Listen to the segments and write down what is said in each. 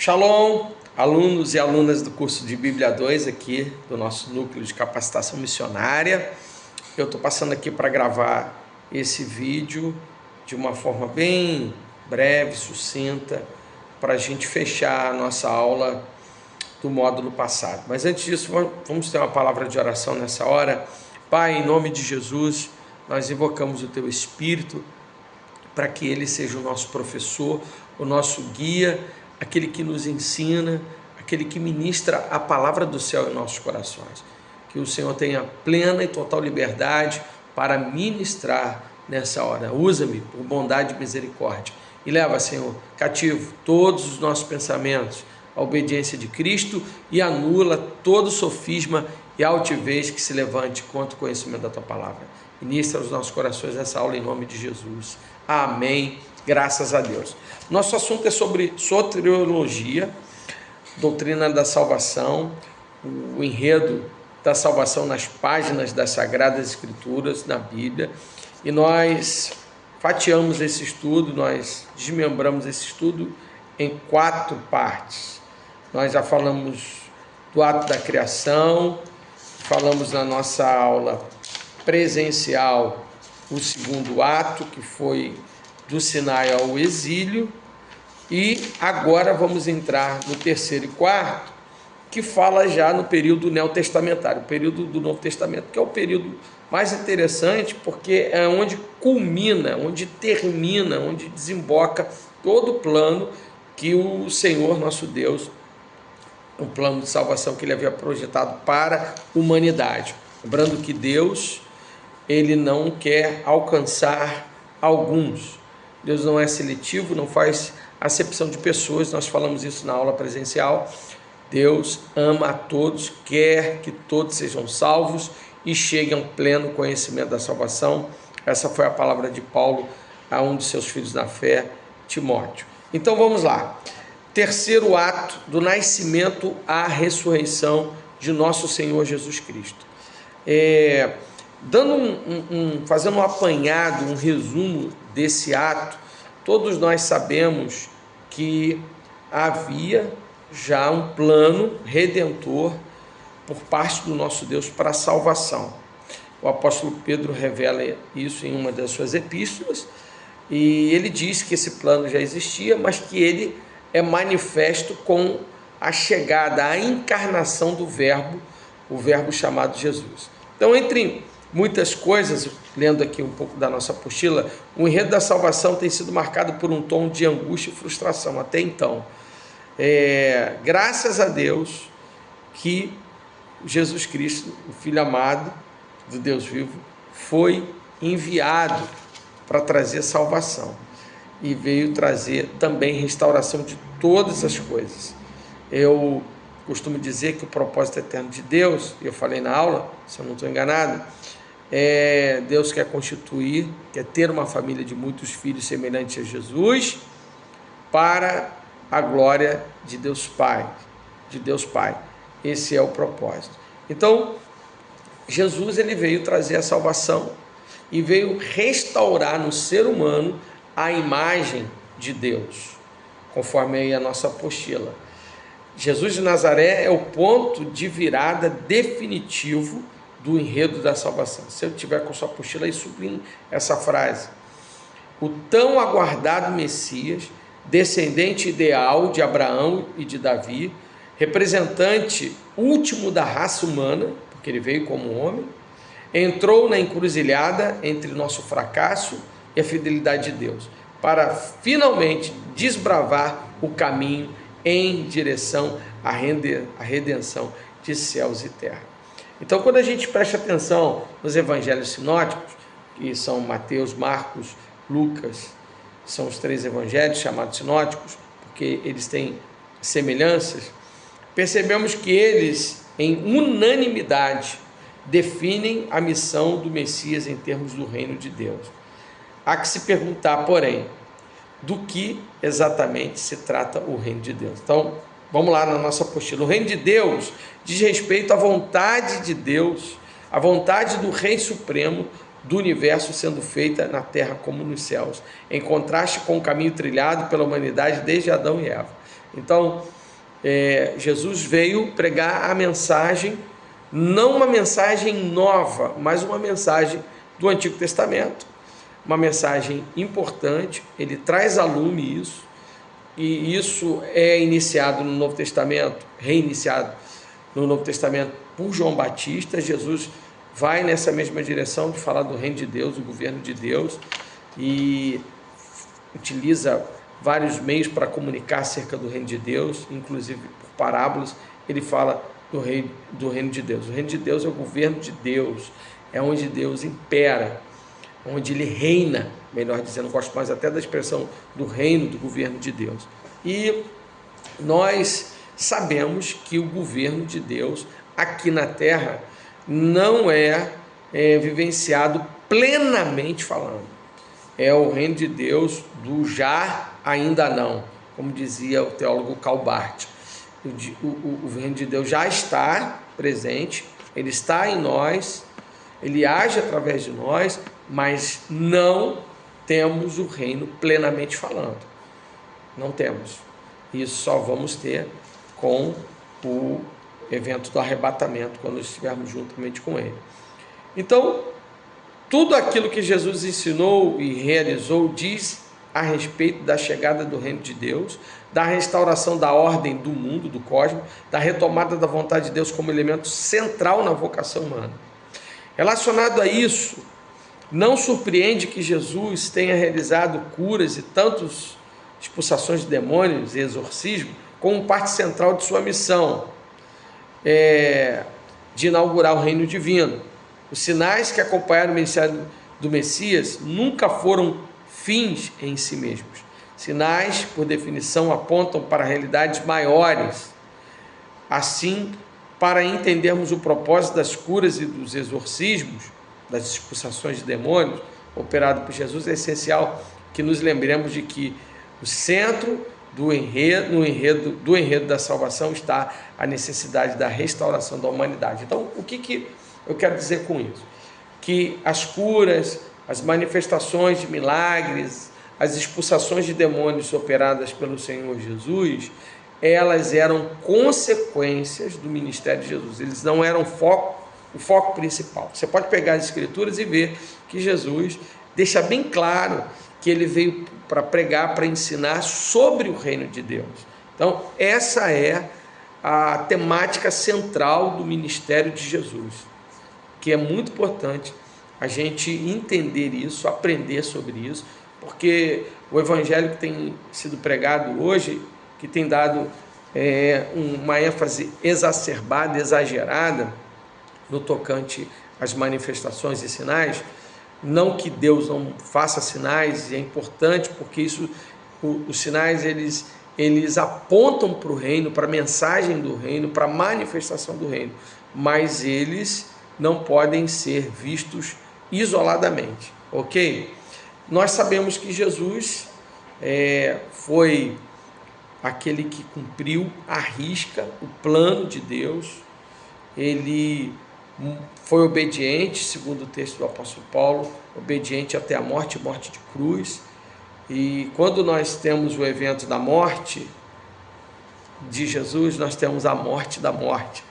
Shalom, alunos e alunas do curso de Bíblia 2 aqui do nosso núcleo de capacitação missionária. Eu estou passando aqui para gravar esse vídeo de uma forma bem breve, sucinta, para a gente fechar a nossa aula do módulo passado. Mas antes disso, vamos ter uma palavra de oração nessa hora. Pai, em nome de Jesus, nós invocamos o Teu Espírito para que Ele seja o nosso professor, o nosso guia, aquele que nos ensina, aquele que ministra a palavra do céu em nossos corações. Que o Senhor tenha plena e total liberdade para ministrar nessa hora. Usa-me por bondade e misericórdia. E leva, Senhor, cativo todos os nossos pensamentos à obediência de Cristo e anula todo sofisma e altivez que se levante contra o conhecimento da Tua palavra. Ministra os nossos corações essa aula em nome de Jesus. Amém. Graças a Deus. Nosso assunto é sobre soteriologia, doutrina da salvação, o enredo da salvação nas páginas das Sagradas Escrituras, na Bíblia, e nós fatiamos esse estudo, nós desmembramos esse estudo em 4 partes. Nós já falamos do ato da criação, falamos na nossa aula presencial o segundo ato, que foi do Sinai ao exílio, e agora vamos entrar no terceiro e quarto, que fala já no período neotestamentário, o período do Novo Testamento, que é o período mais interessante, porque é onde culmina, onde termina, onde desemboca todo o plano que o Senhor, nosso Deus, o plano de salvação que Ele havia projetado para a humanidade. Lembrando que Deus, Ele não quer alcançar alguns. Deus não é seletivo, não faz acepção de pessoas, nós falamos isso na aula presencial. Deus ama a todos, quer que todos sejam salvos e cheguem ao pleno conhecimento da salvação. Essa foi a palavra de Paulo a um de seus filhos na fé, Timóteo. Então vamos lá. Terceiro ato do nascimento à ressurreição de nosso Senhor Jesus Cristo. Fazendo um apanhado, um resumo desse ato, todos nós sabemos que havia já um plano redentor por parte do nosso Deus para a salvação. O apóstolo Pedro revela isso em uma das suas epístolas, e ele diz que esse plano já existia, mas que ele é manifesto com a chegada, a encarnação do Verbo, o Verbo chamado Jesus. Então, entre muitas coisas, lendo aqui um pouco da nossa apostila, o enredo da salvação tem sido marcado por um tom de angústia e frustração até então. Graças a Deus que Jesus Cristo, o Filho amado do Deus vivo, foi enviado para trazer salvação e veio trazer também restauração de todas as coisas. Eu costumo dizer que o propósito eterno de Deus, eu falei na aula, se eu não estou enganado, Deus quer constituir, quer ter uma família de muitos filhos semelhantes a Jesus, para a glória de Deus Pai, Esse é o propósito. Então, Jesus, ele veio trazer a salvação e veio restaurar no ser humano a imagem de Deus, conforme aí a nossa apostila. Jesus de Nazaré é o ponto de virada definitivo do enredo da salvação. Se eu tiver com sua apostila aí, sublinhe essa frase. O tão aguardado Messias, descendente ideal de Abraão e de Davi, representante último da raça humana, porque ele veio como homem, entrou na encruzilhada entre nosso fracasso e a fidelidade de Deus, para finalmente desbravar o caminho em direção à redenção de céus e terra. Então, quando a gente presta atenção nos evangelhos sinóticos, que são Mateus, Marcos, Lucas, são os 3 evangelhos chamados sinóticos, porque eles têm semelhanças, percebemos que eles, em unanimidade, definem a missão do Messias em termos do reino de Deus. Há que se perguntar, porém, do que exatamente se trata o reino de Deus. Então, vamos lá na nossa apostila. O reino de Deus diz respeito à vontade de Deus, à vontade do Rei Supremo do universo sendo feita na terra como nos céus, em contraste com o caminho trilhado pela humanidade desde Adão e Eva. Então, Jesus veio pregar a mensagem, não uma mensagem nova, mas uma mensagem do Antigo Testamento, uma mensagem importante. Ele traz à lume isso, e isso é iniciado no Novo Testamento, reiniciado no Novo Testamento por João Batista. Jesus vai nessa mesma direção de falar do reino de Deus, do governo de Deus, e utiliza vários meios para comunicar acerca do reino de Deus, inclusive por parábolas. Ele fala do reino de Deus. O reino de Deus é o governo de Deus, é onde Deus impera, onde ele reina, melhor dizendo. Gosto mais até da expressão do reino, do governo de Deus. E nós sabemos que o governo de Deus aqui na terra não é vivenciado plenamente falando. É o reino de Deus do já, ainda não, como dizia o teólogo Karl Barth. O reino de Deus já está presente, ele está em nós, ele age através de nós, mas não temos o reino plenamente falando. Não temos. Isso só vamos ter com o evento do arrebatamento, quando estivermos juntamente com ele. Então, tudo aquilo que Jesus ensinou e realizou diz a respeito da chegada do reino de Deus, da restauração da ordem do mundo, do cosmos, da retomada da vontade de Deus como elemento central na vocação humana. Relacionado a isso, não surpreende que Jesus tenha realizado curas e tantas expulsações de demônios e exorcismo como parte central de sua missão, de inaugurar o reino divino. Os sinais que acompanharam o ministério do Messias nunca foram fins em si mesmos. Sinais, por definição, apontam para realidades maiores. Assim, para entendermos o propósito das curas e dos exorcismos, das expulsações de demônios, operado por Jesus, é essencial que nos lembremos de que o centro do enredo da salvação está a necessidade da restauração da humanidade. Então, o que eu quero dizer com isso? Que as curas, as manifestações de milagres, as expulsações de demônios operadas pelo Senhor Jesus, elas eram consequências do ministério de Jesus. Eles não eram o foco principal. Você pode pegar as Escrituras e ver que Jesus deixa bem claro que ele veio para pregar, para ensinar sobre o reino de Deus. Então, essa é a temática central do ministério de Jesus, que é muito importante a gente entender isso, aprender sobre isso, porque o evangelho que tem sido pregado hoje, que tem dado uma ênfase exacerbada, exagerada, no tocante às manifestações e sinais, não que Deus não faça sinais, e é importante, porque os sinais eles apontam para o reino, para a mensagem do reino, para a manifestação do reino, mas eles não podem ser vistos isoladamente, ok? Nós sabemos que Jesus foi aquele que cumpriu à risca o plano de Deus. Ele foi obediente, segundo o texto do apóstolo Paulo, obediente até a morte de cruz. E quando nós temos o evento da morte de Jesus, nós temos a morte da morte,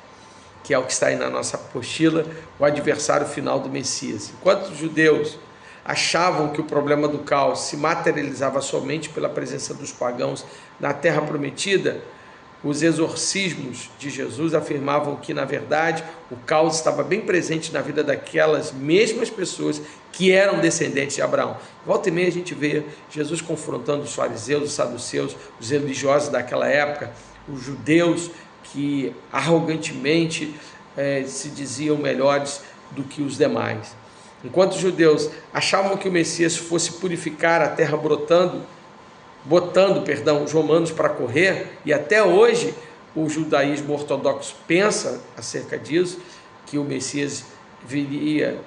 que é o que está aí na nossa apostila, o adversário final do Messias. Enquanto os judeus achavam que o problema do caos se materializava somente pela presença dos pagãos na terra prometida, os exorcismos de Jesus afirmavam que, na verdade, o caos estava bem presente na vida daquelas mesmas pessoas que eram descendentes de Abraão. Volta e meia a gente vê Jesus confrontando os fariseus, os saduceus, os religiosos daquela época, os judeus que arrogantemente se diziam melhores do que os demais. Enquanto os judeus achavam que o Messias fosse purificar a terra botando os romanos para correr, e até hoje o judaísmo ortodoxo pensa acerca disso, que o Messias viria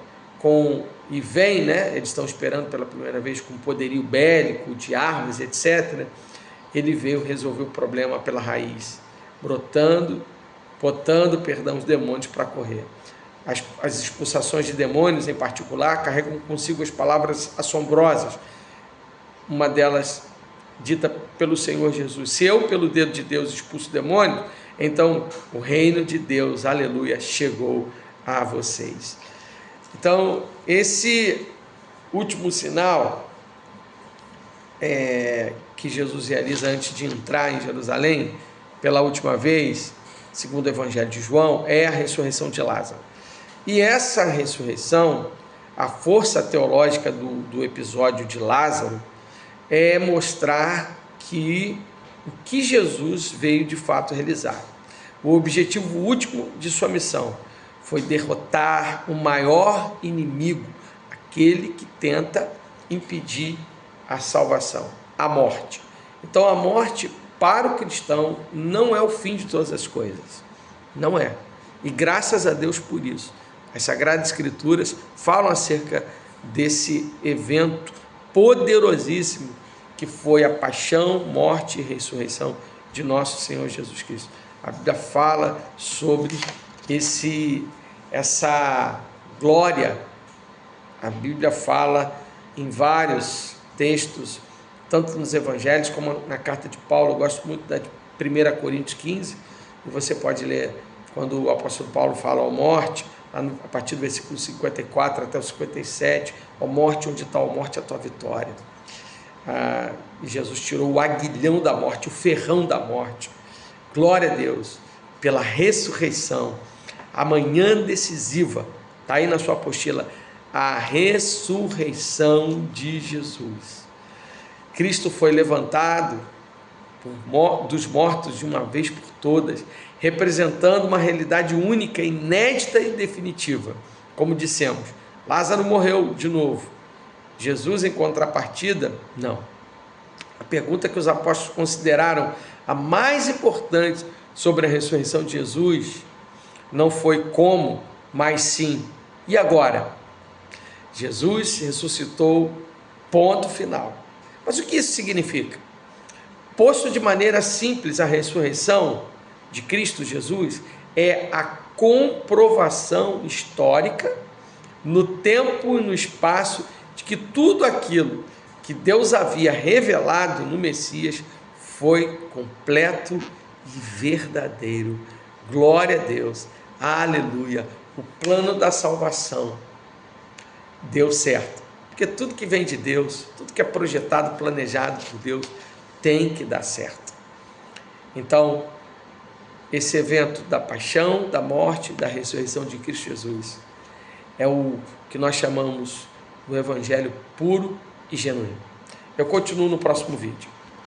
e vem, né? Eles estão esperando pela primeira vez com poderio bélico, de armas, etc. Ele veio resolver o problema pela raiz, botando os demônios para correr. As expulsações de demônios, em particular, carregam consigo as palavras assombrosas. Uma delas dita pelo Senhor Jesus: se eu pelo dedo de Deus expulso demônios, então o reino de Deus, aleluia, chegou a vocês. Então esse último sinal que Jesus realiza antes de entrar em Jerusalém pela última vez, segundo o Evangelho de João, é a ressurreição de Lázaro. E essa ressurreição, a força teológica do episódio de Lázaro, é mostrar o que Jesus veio de fato realizar. O objetivo último de sua missão foi derrotar o maior inimigo, aquele que tenta impedir a salvação, a morte. Então a morte para o cristão não é o fim de todas as coisas, não é. E graças a Deus por isso. As Sagradas Escrituras falam acerca desse evento poderosíssimo que foi a paixão, morte e ressurreição de nosso Senhor Jesus Cristo. A Bíblia fala sobre essa glória. A Bíblia fala em vários textos, tanto nos Evangelhos como na carta de Paulo. Eu gosto muito da 1 Coríntios 15, e você pode ler quando o apóstolo Paulo fala à morte, a partir do versículo 54 até o 57, ó morte, onde está a morte, a tua vitória. E Jesus tirou o aguilhão da morte, o ferrão da morte. Glória a Deus pela ressurreição, amanhã decisiva, está aí na sua apostila, a ressurreição de Jesus. Cristo foi levantado dos mortos de uma vez por todas, representando uma realidade única, inédita e definitiva. Como dissemos, Lázaro morreu de novo. Jesus, em contrapartida, não. A pergunta que os apóstolos consideraram a mais importante sobre a ressurreição de Jesus não foi como, mas sim, e agora? Jesus ressuscitou, ponto final. Mas o que isso significa? Posto de maneira simples, a ressurreição de Cristo Jesus é a comprovação histórica, no tempo e no espaço, de que tudo aquilo que Deus havia revelado no Messias foi completo e verdadeiro. Glória a Deus, aleluia. O plano da salvação deu certo, porque tudo que vem de Deus, tudo que é projetado, planejado por Deus, tem que dar certo. Então, esse evento da paixão, da morte, da ressurreição de Cristo Jesus é o que nós chamamos do Evangelho puro e genuíno. Eu continuo no próximo vídeo.